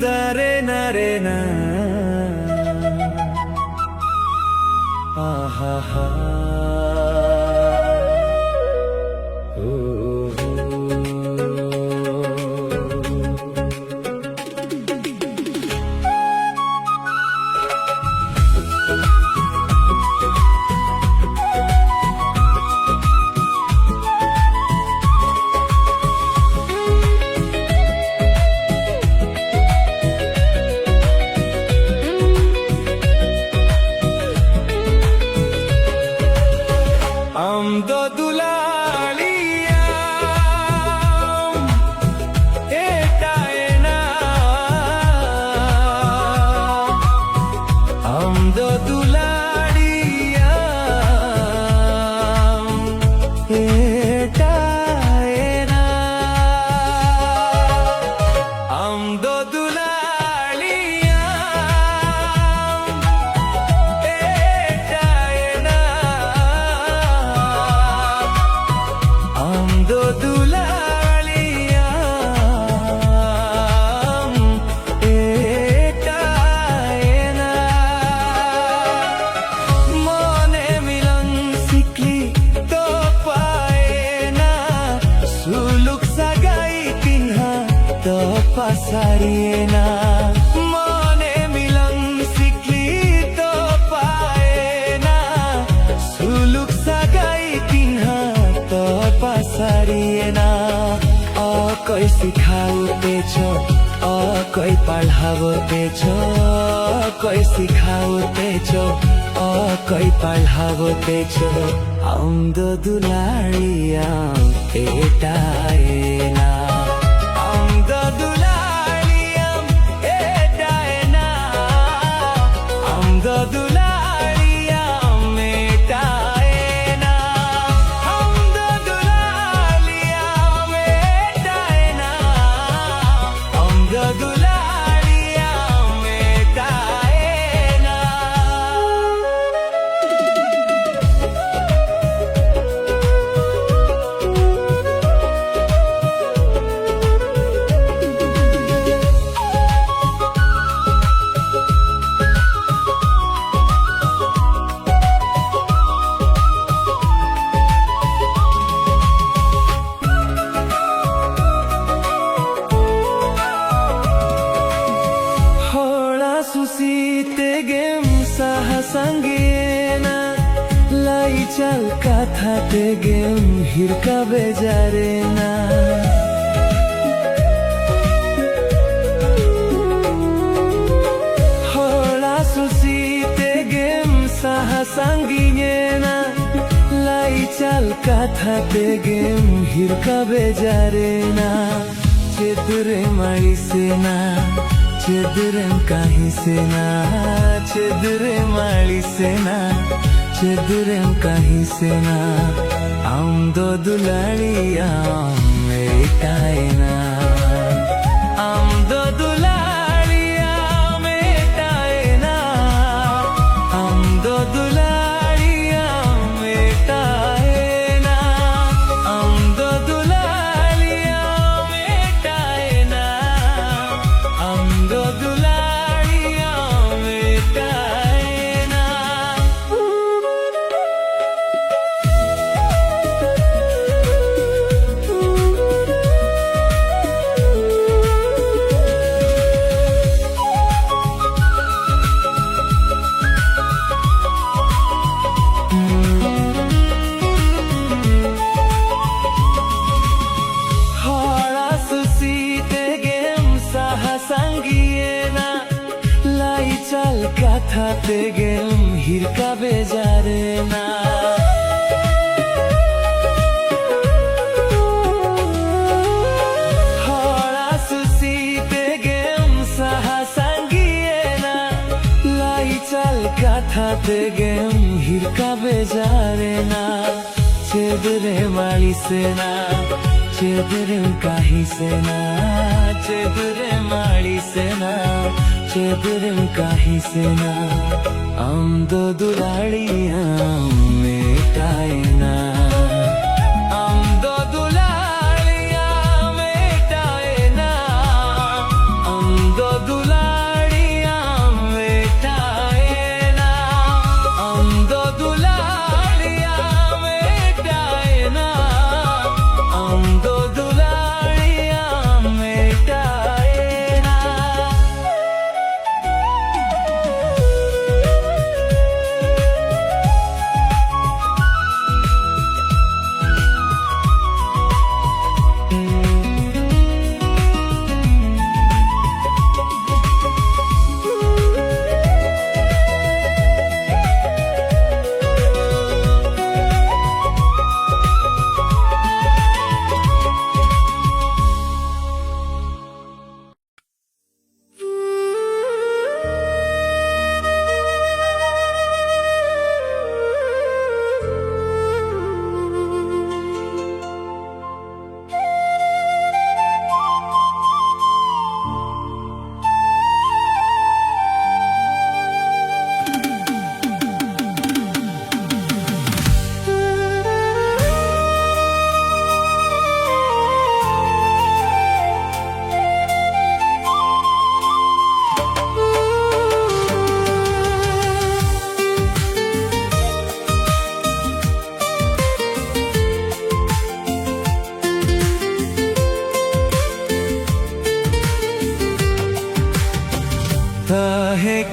দারে না রে না আহা হা আমদো দুলালিয়া এটায় না আমদো দুলালিয়া এটায় না আমদো দুলালিয়া আমদো দুলালিয়াম এটায় না মনে মিলন শিখলি তো পায় না সুলুক সাগাই পিন্হা তো পাসারিয়ে না মনে মিলন শিখলি তো পায় না সুলুক সাগাই পিন্হা তো পাসারিয়ে না অকই শিখাউতেছ অকই পঢ়াবতেছ অকই শিখাউতেছ অকই পঢ়াবতেছ আমদো দুলালিয়াম এটায় না আমদো দুলালিয়াম এটায় না আমদো দুলালিয়াম এটায় না আমদো দুলালিয়াম এটায় না আমদো দুলালিয়াম এটায় না susite gem sahasangena lai chal katha te gem hirka bejare na hola susite gem sahasangena lai chal katha te gem hirka bejare na chedre mari se na चेदरम काही सेना चेदरे माली सेना चेदरम काही सेना আমদো দুলালিয়াম এটায় না আমদো দুলালিয়াম এটায় না আমদো দুলালিয়াম এটায় না আমদো দুলালিয়াম এটায় না আমদো দুলালিয়াম এটায় না কথাতে গেম হিরকা বেজারে না হরা সুসিতে গেম সাহা সঙ্গিয়ে না লাই চাল কথাতে গেম হিরকা বেজারে না চেদরে মালি সেনা চেদরে কাহি সেনা চেদরে মালি সেনা চেদরে কাহি সেনা আমদো দুলালিয়াম এটায় না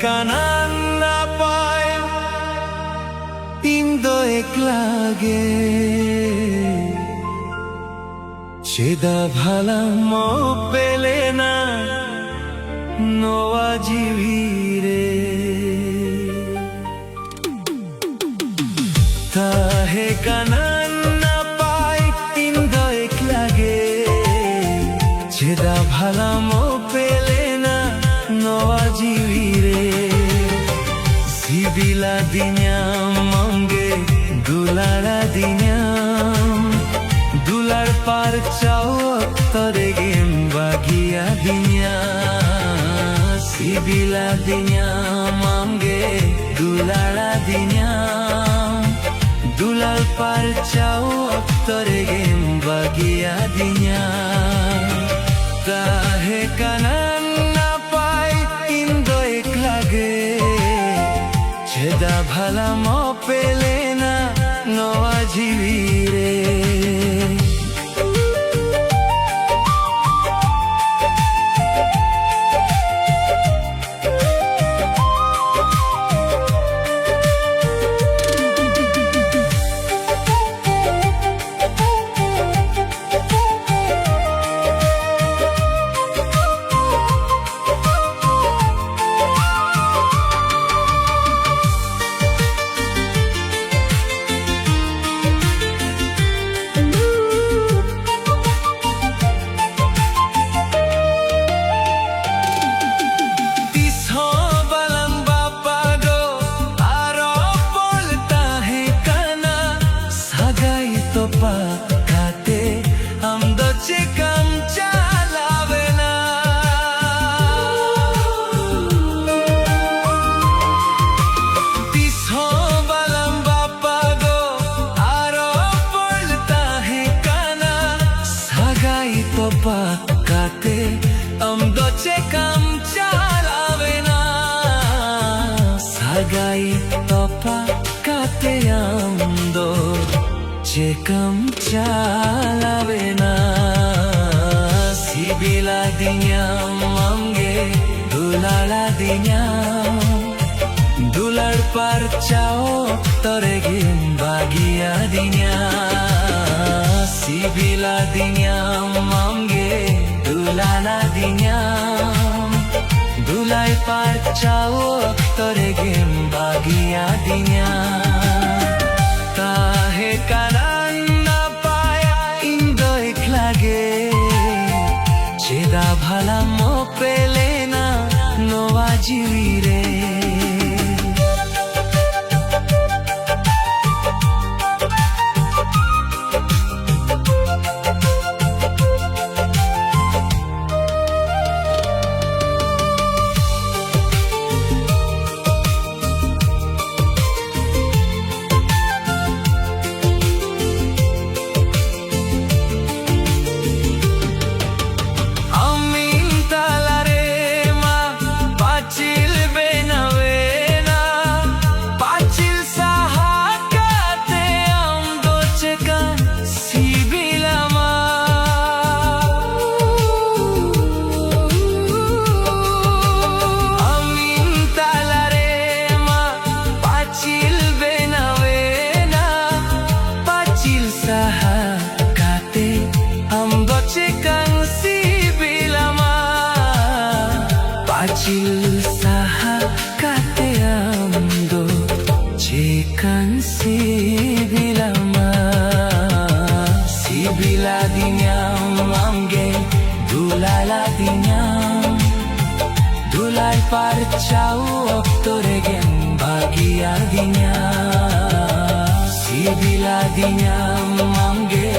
kanan na pay Indo eklage Cheda bhala mo pelena Noa jivire Tahe kanan na pay Indo eklage Cheda bhala mo pelena Noa jivire Sibila dinyam mange Dulara dinyam Dular par chao tore gem bagia dinyam Sibila dinyam mange Dulara dinyam Dular par chao tore gem bagia dinyam Tahe kanan na pay Indo eklage Cheda bhala mo pelena Noa jivire Kate amdo cekam chalavena sagai topa kate amdo cekam chalavena sibila dinyam mange dulala dinyam dular par chao tore gem bagia dinyam sibila dinyam mange Dulala dinyam Dulay par chao tore gem bagia dinyam Tahe kanan na paya Indo eklage Cheda bhala mo pelena Noa jivire Pacil saha kate amdo cekan sibilama Sibila dinyam amge dulala dinyam Dulay par chao tore gem bagia dinyam Sibila dinyam amge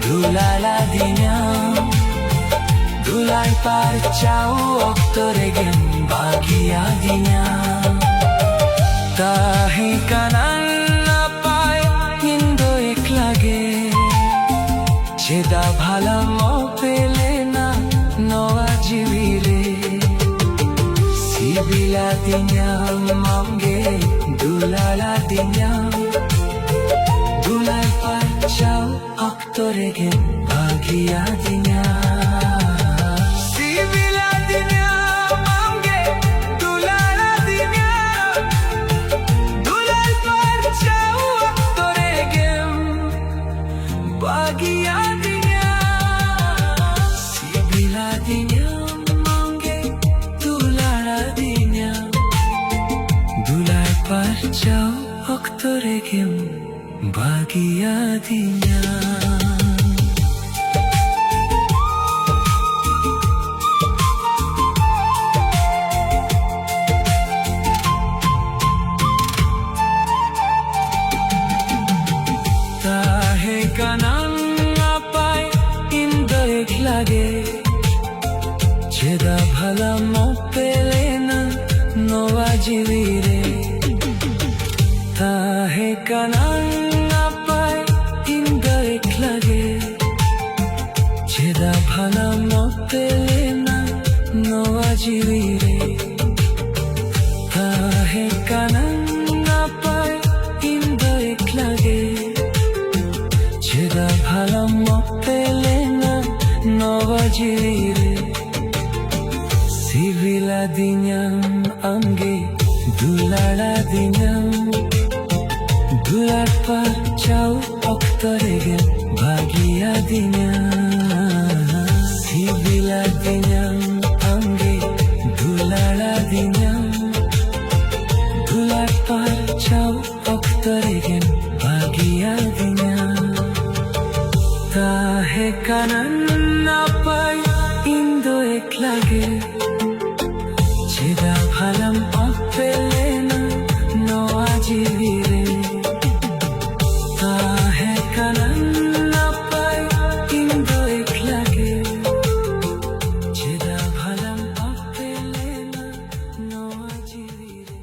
dulala dinyam Dulay par chao tore gem bagia dinyam Tahe kanan na pay Indo eklage Cheda bhala mo pelena Noa jivire Sibila dinyam amge Dulala dinyam Dulay par chao tore gem bagia dinyam Sibila dinyam amge Dulala dinyam bagia dinya sibila dinya mange dulara dinya dulai parchao oktore gem bagia dinya kanan apai indoik lage cheda bhala mopelena novajivire tahe kanan apai indoik lage cheda bhala mopelena novajivire tahe kanan apai indoik lage cheda bhala mopelena novajire sivila dinyam ange dulara dinyam dular parchao oktorege bagia dinya sivila dinyam ange dulara dinyam dular parchao oktorege bagia dinya tahe kanan apai indoik lage cheda bhalam apelena novajivire tahe kanan apai indoik lage cheda bhalam apelena novajivire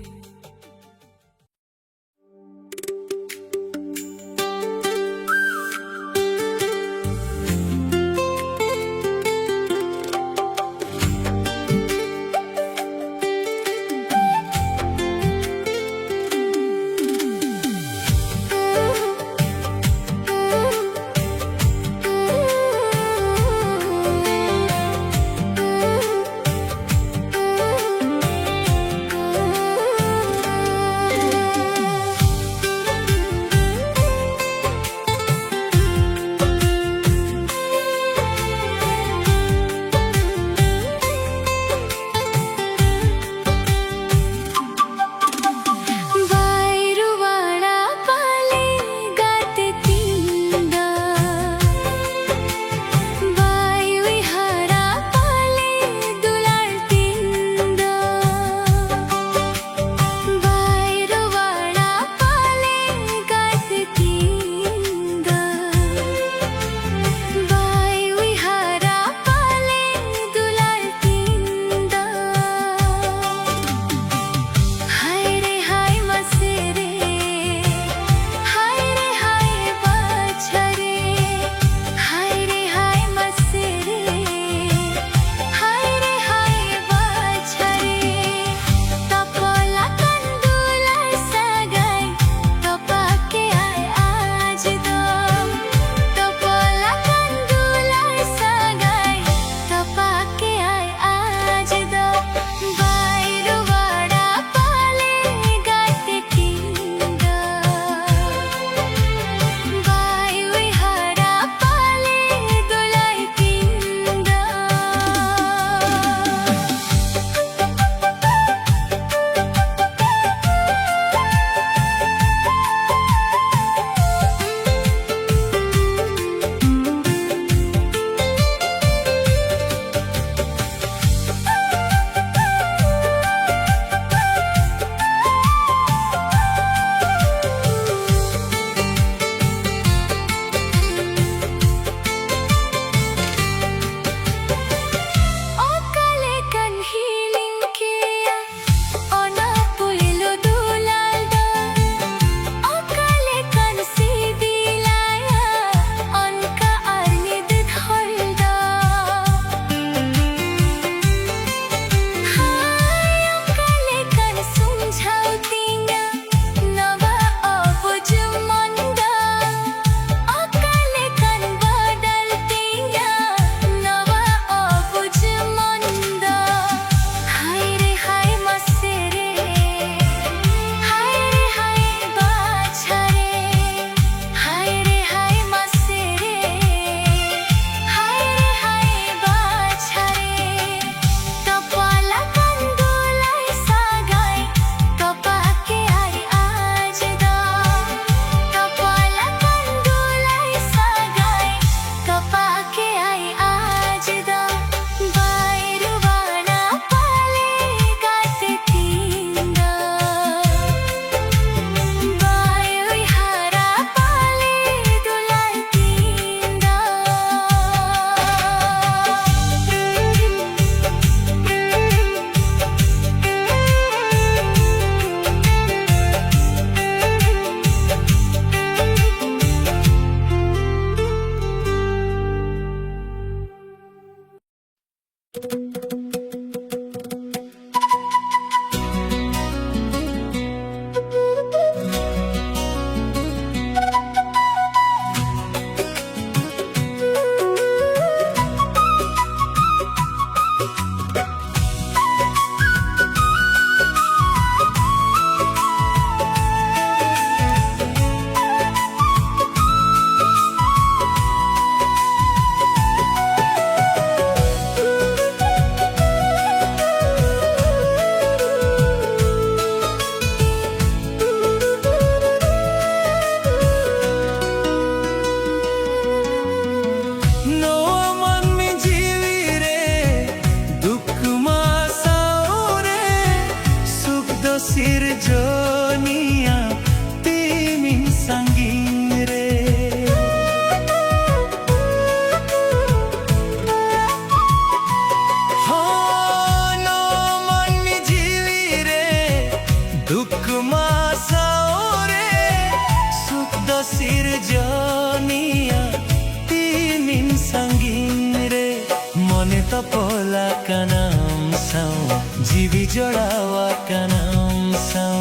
साउ जीवी जोड़ावा का नाम साउ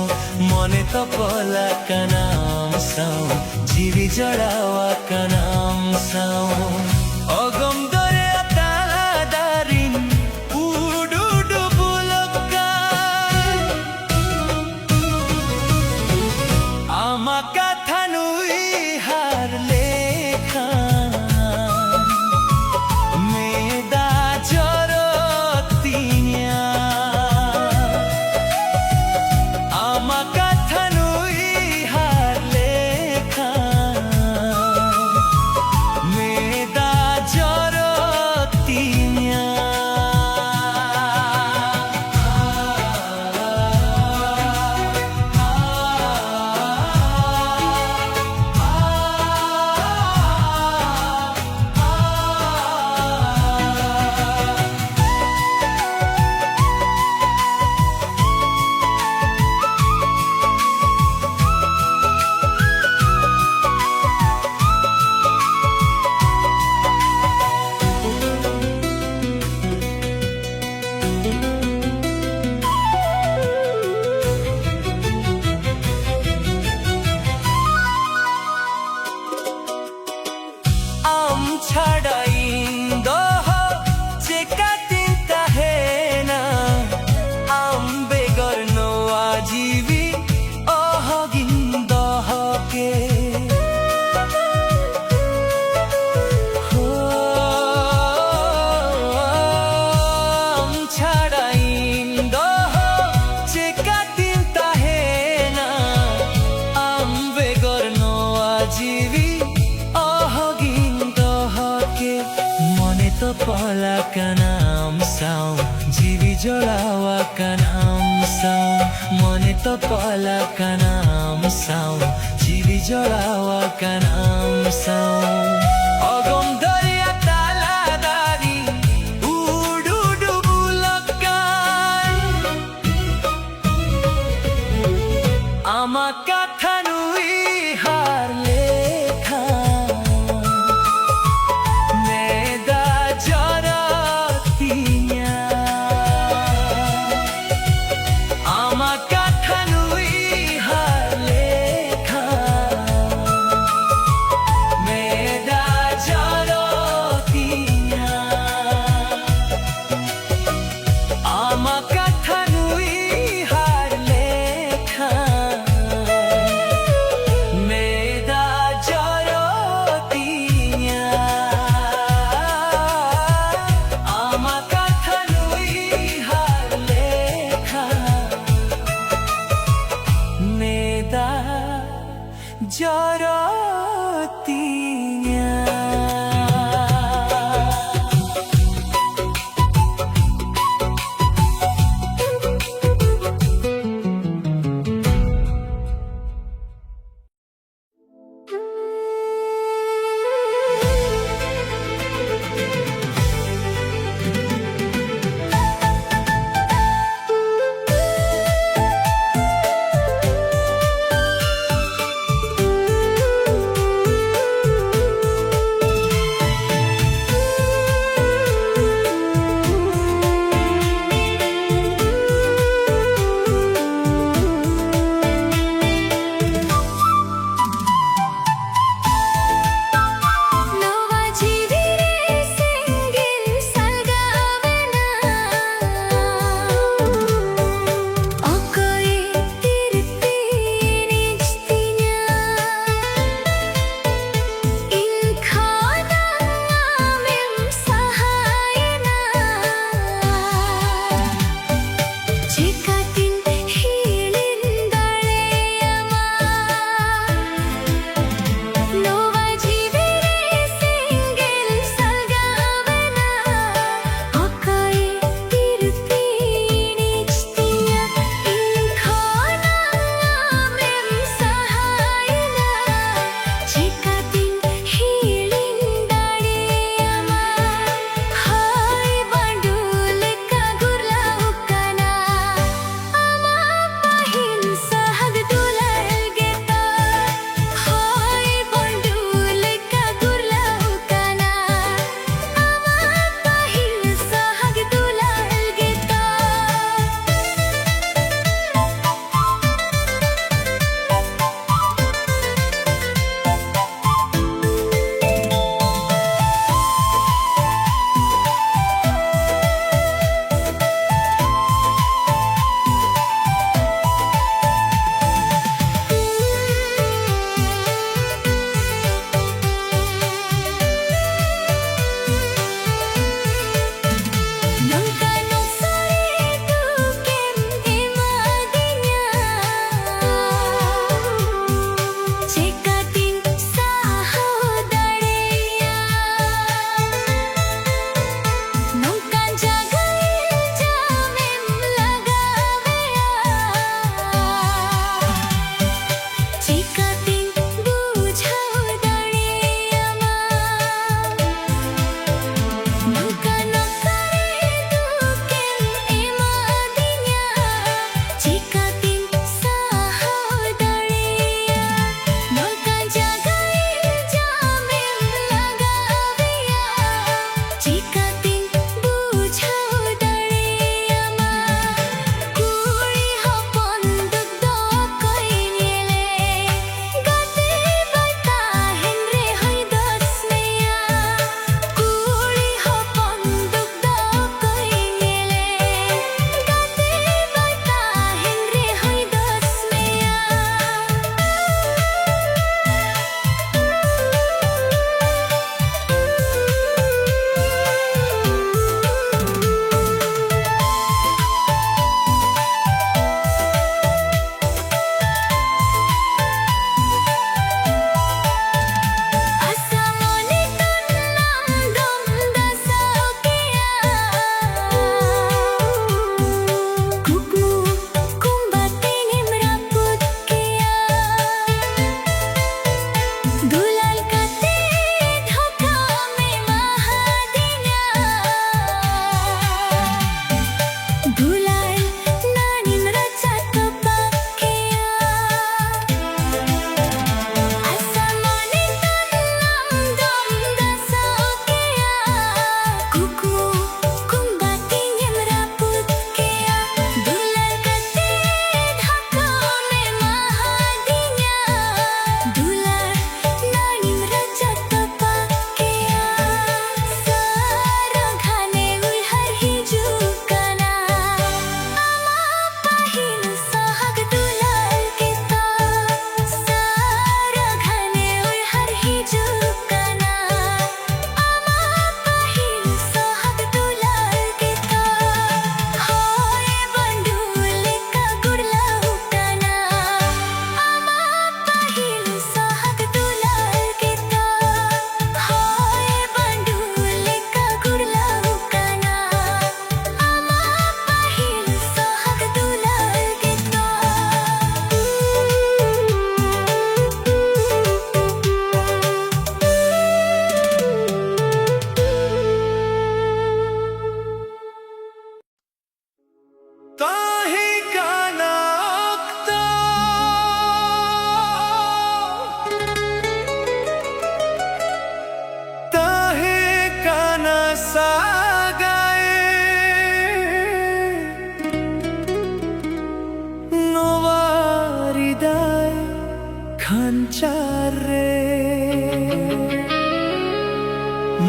मने तो पोला का नाम साउ जीवी जोड़ावा का नाम साउ अगम दरे तालादारिन उडुडु बुलक्का आमा काथानुई हार लेखा मेदा जरतिन्या आमा काथानुई हार लेखा मेदा जरतिन्या तो पोला का नाम साउ जीवी जोड़ावा का नाम साउ मने तो पोला का नाम साउ जीवी जोड़ावा का नाम साउ अगम दरिया तालादारी उडुडु बुलक्का आमा काथानुई हार लेखा मेदा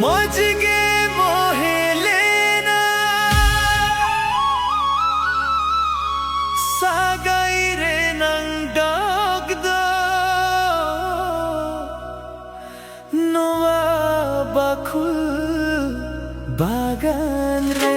Majage मोहेलेना sagayre nang dagda noa bakul bagan re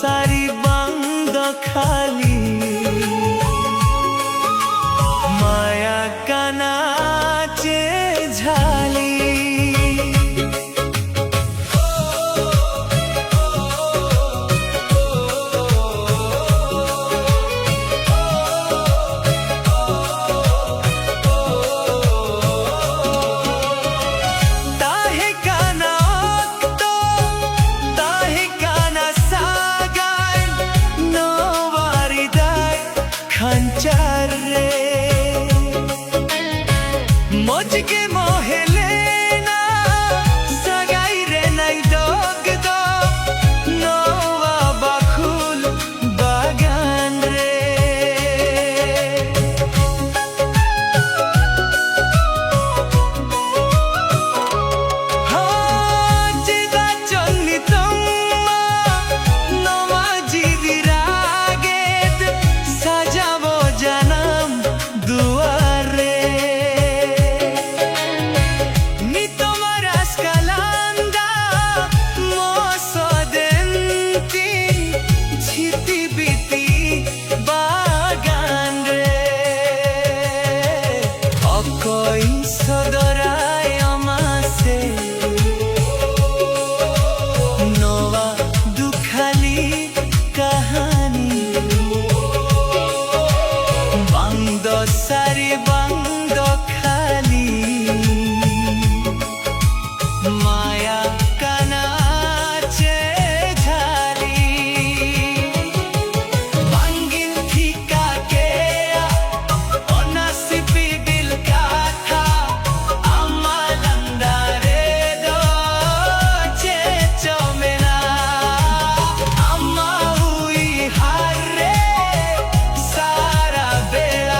सारी बंद खाली माया का नाचे झाली Majage मोहेलेना sagayre nai dogda noa bakul bagan re ha jida cholli tomma namaji viraget sajabo janam duare सारी बंद खाली माया का नाचे झाली बंगिल ठिका के नसीबी दिल का था अमलंदा रे दो चे चमेना अम्मा हुई हार रे सारा बेड़ा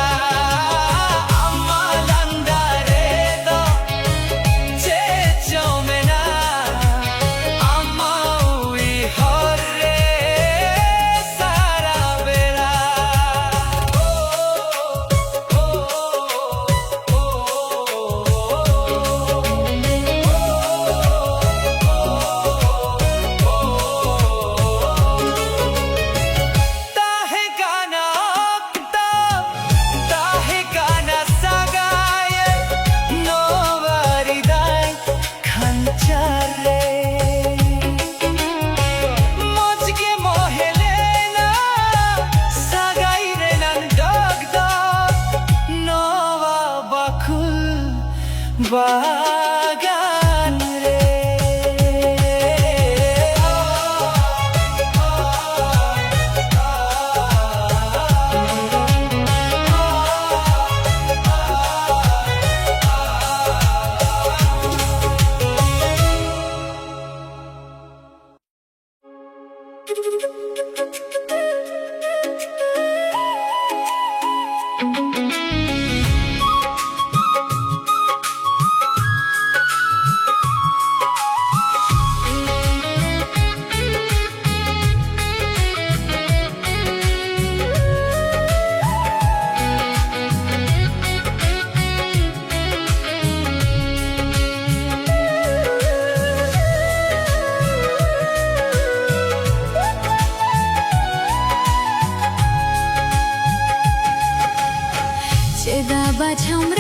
bagan re Ceda bacham